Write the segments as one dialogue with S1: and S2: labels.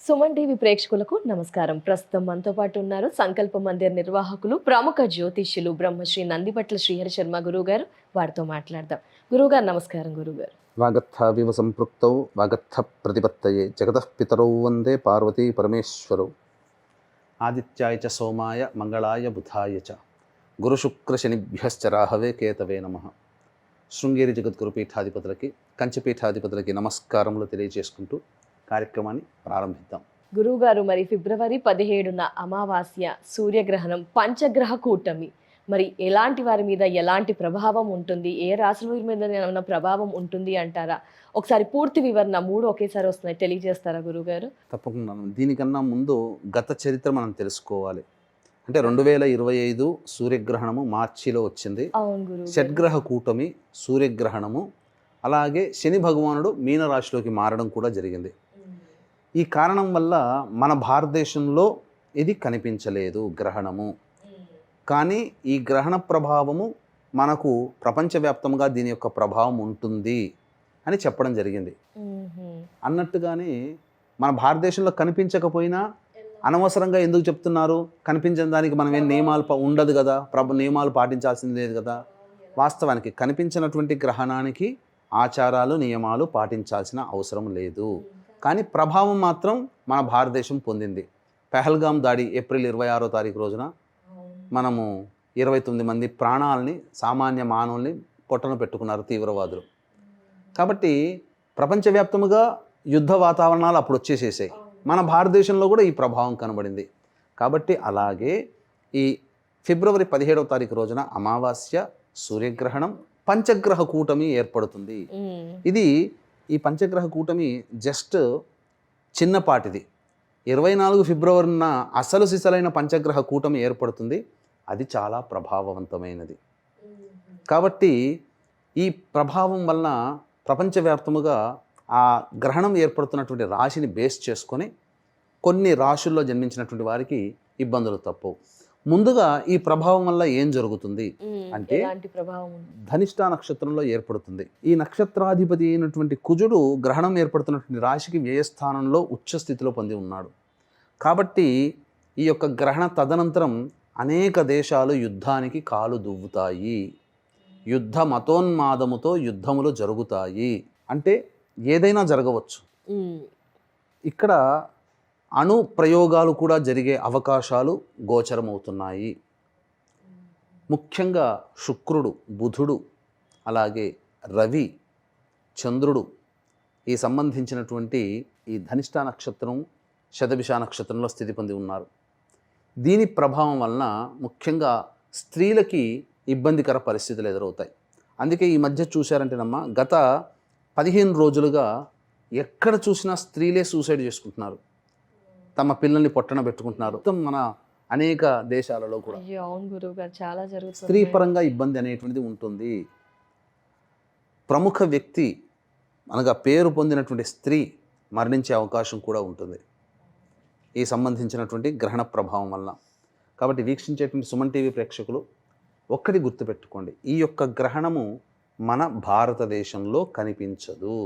S1: Suman TV ప్రేక్షకులకు నమస్కారం. ప్రస్తుతం మనతో పాటు ఉన్నారు సంకల్ప మందిర్ నిర్వాహకులు, ప్రముఖ జ్యోతిష్యులు బ్రహ్మశ్రీ నందిపట్ల శ్రీహరి శర్మ గురువు గారు. వారితో మాట్లాడదాం. గురువు గారు నమస్కారం. గురువు గారు,
S2: వాగర్థావివ సంపృక్తౌ వాగర్థ ప్రతిపత్తయే జగతః పితరౌ వందే పార్వతీ పరమేశ్వరౌ. ఆదిత్యాయ చ సోమాయ మంగళాయ బుధాయ చ గురుశుక్రశనిభ్యశ్చ రాహవే కేతవే నమః. శృంగేరి జగద్గురు పీఠాధిపతులకి, కంచిపీఠాధిపతులకి నమస్కారములు తెలియజేసుకుంటూ కార్యక్రమాన్ని ప్రారంభిద్దాం.
S1: గురువు గారు, మరి ఫిబ్రవరి 17న అమావాస్య, సూర్యగ్రహణం, పంచగ్రహ కూటమి, మరి ఎలాంటి వారి మీద ఎలాంటి ప్రభావం ఉంటుంది, ఏ రాశుల వారి మీద ఏమైనా ప్రభావం ఉంటుంది అంటారా? ఒకసారి పూర్తి వివరణ, మూడు ఒకేసారి వస్తున్నాయి, తెలియజేస్తారా గురువు గారు?
S2: తప్పకుండా. దీనికన్నా ముందు గత చరిత్ర మనం తెలుసుకోవాలి. అంటే 2025 సూర్యగ్రహణము మార్చిలో వచ్చింది.
S1: అవును గురువు.
S2: షడ్గ్రహ కూటమి, సూర్యగ్రహణము, అలాగే శని భగవానుడు మీనరాశిలోకి మారడం కూడా జరిగింది. ఈ కారణం వల్ల మన భారతదేశంలో ఇది కనిపించలేదు గ్రహణము. కానీ ఈ గ్రహణ ప్రభావము మనకు ప్రపంచవ్యాప్తంగా దీని యొక్క ప్రభావం ఉంటుంది అని చెప్పడం జరిగింది. అన్నట్టుగానే మన భారతదేశంలో కనిపించకపోయినా అనవసరంగా ఎందుకు చెప్తున్నారు? కనిపించని దానికి మనం ఏం నియమాలు ఉండదు కదా, నియమాలు పాటించాల్సింది లేదు కదా. వాస్తవానికి కనిపించినటువంటి గ్రహణానికి ఆచారాలు, నియమాలు పాటించాల్సిన అవసరం లేదు. కానీ ప్రభావం మాత్రం మన భారతదేశం పొందింది. పెహల్గాం దాడి ఏప్రిల్ 26వ తారీఖు రోజున మనము 29 మంది ప్రాణాలని, సామాన్య మానవుల్ని పొట్టన పెట్టుకున్నారు తీవ్రవాదులు. కాబట్టి ప్రపంచవ్యాప్తముగా యుద్ధ వాతావరణాలు అప్పుడు వచ్చేసేసాయి. మన భారతదేశంలో కూడా ఈ ప్రభావం కనబడింది. కాబట్టి అలాగే ఈ ఫిబ్రవరి 17వ తారీఖు రోజున అమావాస్య, సూర్యగ్రహణం, పంచగ్రహ కూటమి ఏర్పడుతుంది. ఇది ఈ పంచగ్రహ కూటమి జస్ట్ చిన్నపాటిది. 24 ఫిబ్రవరిన అసలు సిసలైన పంచగ్రహ కూటమి ఏర్పడుతుంది. అది చాలా ప్రభావవంతమైనది. కాబట్టి ఈ ప్రభావం వలన ప్రపంచవ్యాప్తముగా ఆ గ్రహణం ఏర్పడుతున్నటువంటి రాశిని బేస్ చేసుకొని కొన్ని రాశుల్లో జన్మించినటువంటి వారికి ఇబ్బందులు తప్పవు. ముందుగా ఈ ప్రభావం వల్ల ఏం జరుగుతుంది అంటే, ధనిష్ఠా నక్షత్రంలో ఏర్పడుతుంది. ఈ నక్షత్రాధిపతి అయినటువంటి కుజుడు గ్రహణం ఏర్పడుతున్నటువంటి రాశికి వ్యయస్థానంలో ఉచ్చ స్థితిలో పొంది ఉన్నాడు. కాబట్టి ఈ యొక్క గ్రహణ తదనంతరం అనేక దేశాలు యుద్ధానికి కాలు దువ్వుతాయి. యుద్ధ మతోన్మాదముతో యుద్ధములు జరుగుతాయి. అంటే ఏదైనా జరగవచ్చు. ఇక్కడ అణు ప్రయోగాలు కూడా జరిగే అవకాశాలు గోచరమవుతున్నాయి. ముఖ్యంగా శుక్రుడు, బుధుడు, అలాగే రవి, చంద్రుడు ఈ సంబంధించినటువంటి ఈ ధనిష్ఠా నక్షత్రం, శతభిష నక్షత్రంలో స్థితి పొంది ఉన్నారు. దీని ప్రభావం వలన ముఖ్యంగా స్త్రీలకి ఇబ్బందికర పరిస్థితులు ఎదురవుతాయి. అందుకే ఈ మధ్య చూశారంటేనమ్మా, గత 15 రోజులుగా ఎక్కడ చూసినా స్త్రీలే సూసైడ్ చేసుకుంటున్నారు, తమ పిల్లల్ని పొట్టన పెట్టుకుంటున్నారు. మన అనేక దేశాలలో కూడా స్త్రీ పరంగా ఇబ్బంది అనేటువంటిది ఉంటుంది. ప్రముఖ వ్యక్తి అనగా పేరు పొందినటువంటి స్త్రీ మరణించే అవకాశం కూడా ఉంటుంది ఈ సంబంధించినటువంటి గ్రహణ ప్రభావం వలన. కాబట్టి వీక్షించేటువంటి సుమన్ టీవీ ప్రేక్షకులు ఒక్కటి గుర్తుపెట్టుకోండి, ఈ యొక్క గ్రహణము మన భారతదేశంలో కనిపించదు.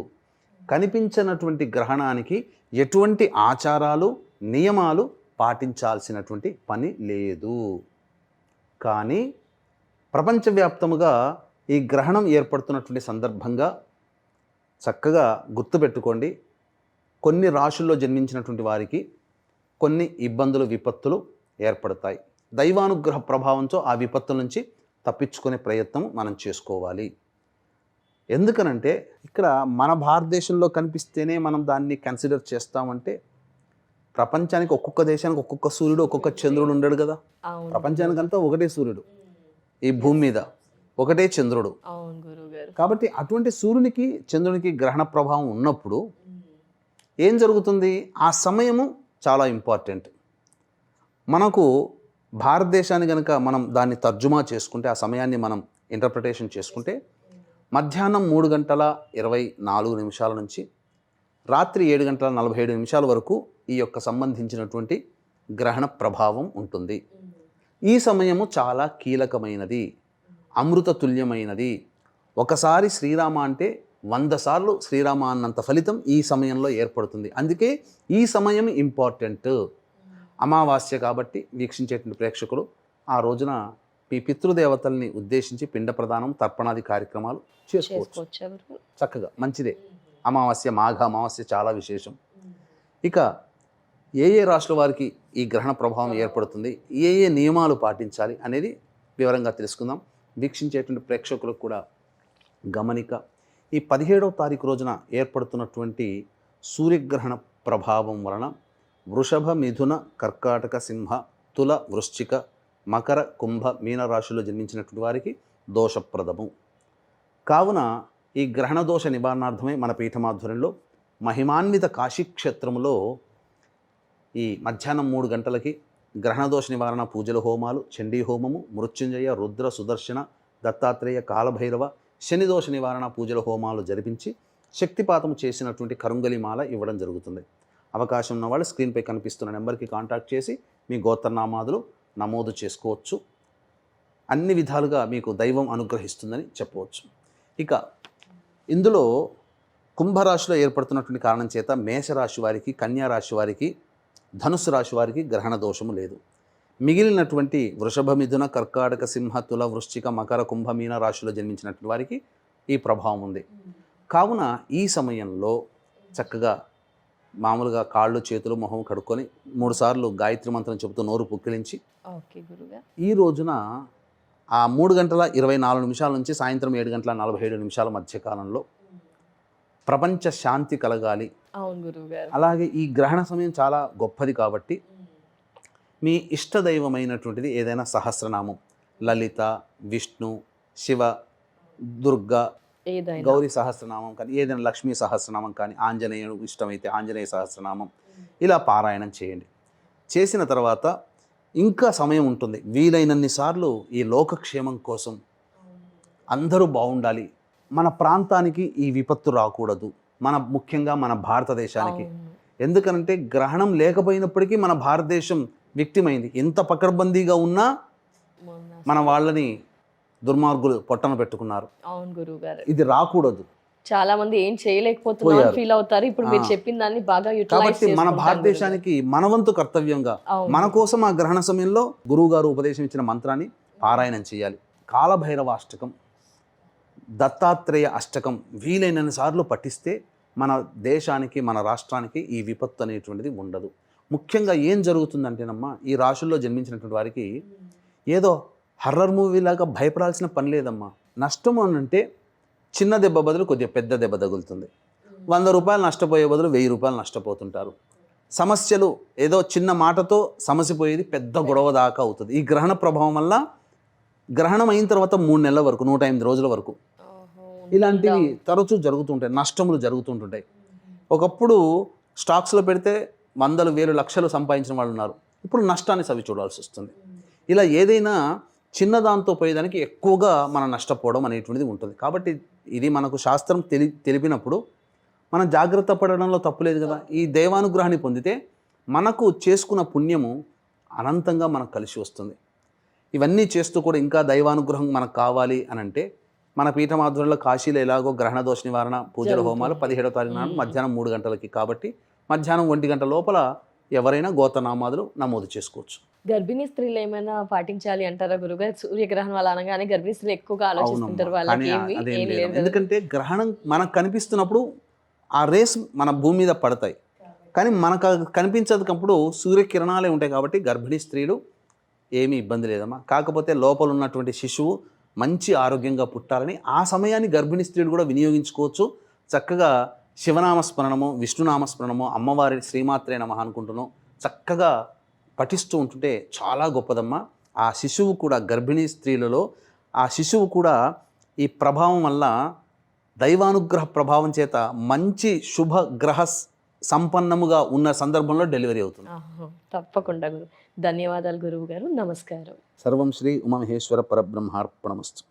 S2: కనిపించినటువంటి గ్రహణానికి ఎటువంటి ఆచారాలు, నియమాలు పాటించాల్సినటువంటి పని లేదు. కానీ ప్రపంచవ్యాప్తముగా ఈ గ్రహణం ఏర్పడుతున్నటువంటి సందర్భంగా చక్కగా గుర్తుపెట్టుకోండి, కొన్ని రాశుల్లో జన్మించినటువంటి వారికి కొన్ని ఇబ్బందులు, విపత్తులు ఏర్పడతాయి. దైవానుగ్రహ ప్రభావంతో ఆ విపత్తుల నుంచి తప్పించుకునే ప్రయత్నం మనం చేసుకోవాలి. ఎందుకనంటే ఇక్కడ మన భారతదేశంలో కనిపిస్తేనే మనం దాన్ని కన్సిడర్ చేస్తామంటే, ప్రపంచానికి ఒక్కొక్క దేశానికి ఒక్కొక్క సూర్యుడు, ఒక్కొక్క చంద్రుడు ఉండడు కదా. ప్రపంచానికంతా ఒకటే సూర్యుడు, ఈ భూమి మీద ఒకటే చంద్రుడు. కాబట్టి అటువంటి సూర్యునికి, చంద్రునికి గ్రహణ ప్రభావం ఉన్నప్పుడు ఏం జరుగుతుంది? ఆ సమయము చాలా ఇంపార్టెంట్. మనకు భారతదేశాన్ని కనుక మనం దాన్ని తర్జుమా చేసుకుంటే, ఆ సమయాన్ని మనం ఇంటర్ప్రిటేషన్ చేసుకుంటే, మధ్యాహ్నం 3:24 నుంచి రాత్రి 7:47 వరకు ఈ యొక్క సంబంధించినటువంటి గ్రహణ ప్రభావం ఉంటుంది. ఈ సమయము చాలా కీలకమైనది, అమృత తుల్యమైనది. ఒకసారి శ్రీరామ అంటే 100 సార్లు శ్రీరామ అన్నంత ఫలితం ఈ సమయంలో ఏర్పడుతుంది. అందుకే ఈ సమయం ఇంపార్టెంట్. అమావాస్య కాబట్టి వీక్షించేటువంటి ప్రేక్షకులు ఆ రోజున మీ పితృదేవతల్ని ఉద్దేశించి పిండ ప్రదానం, తర్పణాది కార్యక్రమాలు చేసుకోవచ్చు. చక్కగా మంచిదే. అమావాస్య, మాఘ అమావాస్య చాలా విశేషం. ఇక ఏ ఏ రాశుల వారికి ఈ గ్రహణ ప్రభావం ఏర్పడుతుంది, ఏ ఏ నియమాలు పాటించాలి అనేది వివరంగా తెలుసుకుందాం. వీక్షించేటువంటి ప్రేక్షకులకు కూడా గమనిక, ఈ 17వ తారీఖు రోజున ఏర్పడుతున్నటువంటి సూర్యగ్రహణ ప్రభావం వలన వృషభ, మిథున, కర్కాటక, సింహ, తుల, వృశ్చిక, మకర, కుంభ, మీన రాశుల్లో జన్మించినటువంటి వారికి దోషప్రదము. కావున ఈ గ్రహణ దోష నివారణార్థమై మన పీఠమాధ్వర్యంలో మహిమాన్విత కాశీక్షేత్రములో ఈ మధ్యాహ్నం 3 గంటలకి గ్రహణదోష నివారణ పూజల హోమాలు, చండీ హోమము, మృత్యుంజయ, రుద్ర, సుదర్శన, దత్తాత్రేయ, కాలభైరవ, శనిదోష నివారణ పూజల హోమాలు జరిపించి శక్తిపాతం చేసినటువంటి కరుంగలిమాల ఇవ్వడం జరుగుతుంది. అవకాశం ఉన్న వాళ్ళు స్క్రీన్పై కనిపిస్తున్న నెంబర్కి కాంటాక్ట్ చేసి మీ గోత్రనామాదులు నమోదు చేసుకోవచ్చు. అన్ని విధాలుగా మీకు దైవం అనుగ్రహిస్తుందని చెప్పవచ్చు. ఇక ఇందులో కుంభరాశిలో ఏర్పడుతున్నటువంటి కారణం చేత మేషరాశి వారికి, కన్యారాశి వారికి, ధనుస్సు రాశి వారికి గ్రహణ దోషము లేదు. మిగిలినటువంటి వృషభ, మిథున, కర్కాటక, సింహ, తుల, వృశ్చిక, మకర, కుంభ, మీన రాశిలో జన్మించినటువంటి వారికి ఈ ప్రభావం ఉంది. కావున ఈ సమయంలో చక్కగా మామూలుగా కాళ్ళు, చేతులు, మొహం కడుక్కొని 3 సార్లు గాయత్రి మంత్రం చెబుతూ నోరు పుక్కిలించి ఈ రోజున ఆ 3 గంటల 24 నిమిషాల నుంచి సాయంత్రం 7 గంటల 47 నిమిషాల మధ్యకాలంలో ప్రపంచ శాంతి కలగాలి. అలాగే ఈ గ్రహణ సమయం చాలా గొప్పది కాబట్టి మీ ఇష్టదైవమైనటువంటిది ఏదైనా సహస్రనామం, లలిత, విష్ణు, శివ, దుర్గా, గౌరీ సహస్రనామం కానీ, ఏదైనా లక్ష్మీ సహస్రనామం కానీ, ఆంజనేయుడు ఇష్టమైతే ఆంజనేయ సహస్రనామం, ఇలా పారాయణం చేయండి. చేసిన తర్వాత ఇంకా సమయం ఉంటుంది. వీలైనన్ని సార్లు ఈ లోకక్షేమం కోసం అందరూ బాగుండాలి, మన ప్రాంతానికి ఈ విపత్తు రాకూడదు, ముఖ్యంగా మన భారతదేశానికి. ఎందుకంటే గ్రహణం లేకపోయినప్పటికీ మన భారతదేశం విక్టిమ్ అయింది. ఎంత పకడ్బందీగా ఉన్నా మన వాళ్ళని దుర్మార్గులు పొట్టన పెట్టుకున్నారు.
S1: అవును గురువుగారు,
S2: ఇది రాకూడదు.
S1: చాలా మంది ఏం చేయలేకపోతున్నారు ఫీల్ అవుతారు. ఇప్పుడు మీరు చెప్పిన దాన్ని బాగా
S2: కాబట్టి మన భారతదేశానికి మనవంతు కర్తవ్యంగా మన కోసం ఆ గ్రహణ సమయంలో గురువు గారు ఉపదేశం ఇచ్చిన మంత్రాన్ని పారాయణం చేయాలి. కాలభైరవ అష్టకం, దత్తాత్రేయ అష్టకం వీలైనన్ని సార్లు పఠిస్తే మన దేశానికి, మన రాష్ట్రానికి ఈ విపత్తు అనేటువంటిది ఉండదు. ముఖ్యంగా ఏం జరుగుతుందంటేనమ్మా, ఈ రాశుల్లో జన్మించినటువంటి వారికి ఏదో హర్రర్ మూవీ లాగా భయపడాల్సిన పని లేదమ్మా. నష్టం అంటే చిన్న దెబ్బ బదులు కొద్దిగా పెద్ద దెబ్బ తగులుతుంది. 100 రూపాయలు నష్టపోయే బదులు 1000 రూపాయలు నష్టపోతుంటారు. సమస్యలు ఏదో చిన్న మాటతో సమస్య పోయేది పెద్ద గొడవ దాకా అవుతుంది. ఈ గ్రహణ ప్రభావం వల్ల గ్రహణం అయిన తర్వాత 3 నెలల వరకు, 108 రోజుల వరకు ఇలాంటివి తరచూ జరుగుతుంటాయి, నష్టములు జరుగుతుంటుంటాయి. ఒకప్పుడు స్టాక్స్లో పెడితే 100,000, 1,000, లక్షలు సంపాదించిన వాళ్ళు ఉన్నారు. ఇప్పుడు నష్టాన్ని సవి చూడాల్సి వస్తుంది. ఇలా ఏదైనా చిన్నదాంతో పోయేదానికి ఎక్కువగా మనం నష్టపోవడం అనేటువంటిది ఉంటుంది. కాబట్టి ఇది మనకు శాస్త్రం తెలిపినప్పుడు మనం జాగ్రత్త పడడంలో తప్పులేదు కదా. ఈ దైవానుగ్రహాన్ని పొందితే మనకు చేసుకున్న పుణ్యము అనంతంగా మనకు కలిసి వస్తుంది. ఇవన్నీ చేస్తూ కూడా ఇంకా దైవానుగ్రహం మనకు కావాలి అని అంటే మన పీఠమాధ్వర్యంలో కాశీలో ఎలాగో గ్రహణ దోష నివారణ పూజల హోమాలు 17వ తారీఖు నాడు మధ్యాహ్నం 3 గంటలకి, కాబట్టి మధ్యాహ్నం 1 గంట లోపల ఎవరైనా గోత్రనామాదులు నమోదు చేసుకోవచ్చు.
S1: గర్భిణీ స్త్రీలు ఏమైనా పాటించాలి అంటారా గురుగారు? సూర్యగ్రహణం వల్ల అనగానే గర్భిణీ స్త్రీలు ఎక్కువగా ఆలోచిస్తుంటారు.
S2: ఎందుకంటే గ్రహణం మనకు కనిపిస్తున్నప్పుడు ఆ రేస్ మన భూమి మీద పడతాయి, కానీ మనకు కనిపించదప్పుడు సూర్యకిరణాలే ఉంటాయి. కాబట్టి గర్భిణీ స్త్రీలు ఏమీ ఇబ్బంది లేదమ్మా. కాకపోతే లోపల ఉన్నటువంటి శిశువు మంచి ఆరోగ్యంగా పుట్టాలని ఆ సమయాన్ని గర్భిణీ స్త్రీలు కూడా వినియోగించుకోవచ్చు. చక్కగా శివనామస్మరణము, విష్ణునామస్మరణము, అమ్మవారి శ్రీమాత్రే నమః అనుకుంటున్నాం చక్కగా పఠిస్తూ ఉంటుంటే చాలా గొప్పదమ్మా. ఆ శిశువు కూడా, గర్భిణీ స్త్రీలలో ఆ శిశువు కూడా ఈ ప్రభావం వల్ల, దైవానుగ్రహ ప్రభావం చేత మంచి శుభ గ్రహ సంపన్నముగా ఉన్న సందర్భంలో డెలివరీ అవుతుంది.
S1: తప్పకుండా గురు. ధన్యవాదాలు గురువు గారు. నమస్కారం.
S2: సర్వం శ్రీ ఉమామహేశ్వర పరబ్రహ్మార్పణమస్తు.